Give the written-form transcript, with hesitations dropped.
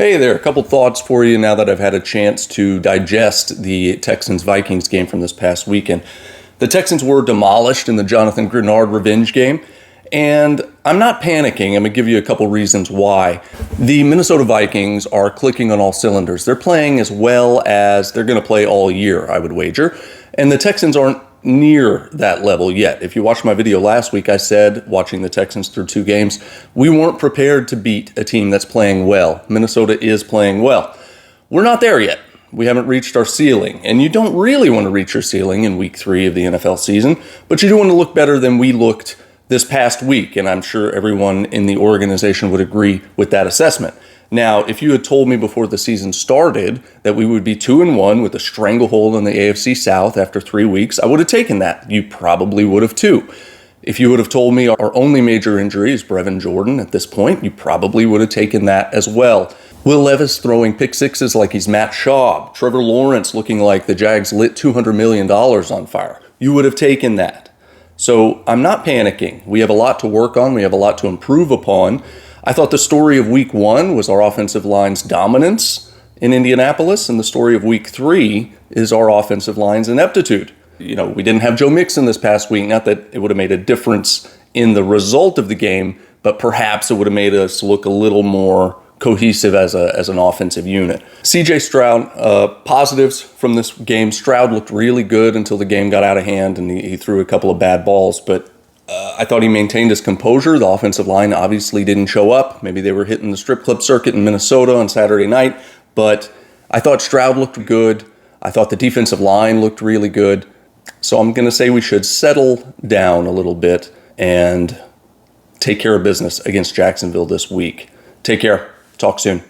Hey there, a couple thoughts for you now that I've had a chance to digest the Texans-Vikings game from this past weekend. The Texans were demolished in the Jonathan Grenard revenge game, and I'm not panicking. I'm going to give you a couple reasons why. The Minnesota Vikings are clicking on all cylinders. They're playing as well as they're going to play all year, I would wager, and the Texans aren't near that level yet. If you watched my video last week, I said, watching the Texans through 2 games, we weren't prepared to beat a team that's playing well. Minnesota is playing well. We're not there yet. We haven't reached our ceiling, and you don't really want to reach your ceiling in week 3 of the NFL season, but you do want to look better than we looked this past week, and I'm sure everyone in the organization would agree with that assessment. Now, if you had told me before the season started that we would be 2-1 with a stranglehold in the AFC South after 3 weeks, I would have taken that. You probably would have too. If you would have told me our only major injury is Brevin Jordan at this point, you probably would have taken that as well. Will Levis throwing pick sixes like he's Matt Schaub. Trevor Lawrence looking like the Jags lit $200 million on fire. You would have taken that. So I'm not panicking. We have a lot to work on. We have a lot to improve upon. I thought the story of week 1 was our offensive line's dominance in Indianapolis, and the story of week 3 is our offensive line's ineptitude. We didn't have Joe Mixon this past week. Not that it would have made a difference in the result of the game, but perhaps it would have made us look a little more cohesive as an offensive unit. CJ Stroud, positives from this game. Stroud looked really good until the game got out of hand and he threw a couple of bad balls, but I thought he maintained his composure. The offensive line obviously didn't show up. Maybe they were hitting the strip club circuit in Minnesota on Saturday night, but I thought Stroud looked good. I thought the defensive line looked really good. So I'm going to say we should settle down a little bit and take care of business against Jacksonville this week. Take care. Talk soon.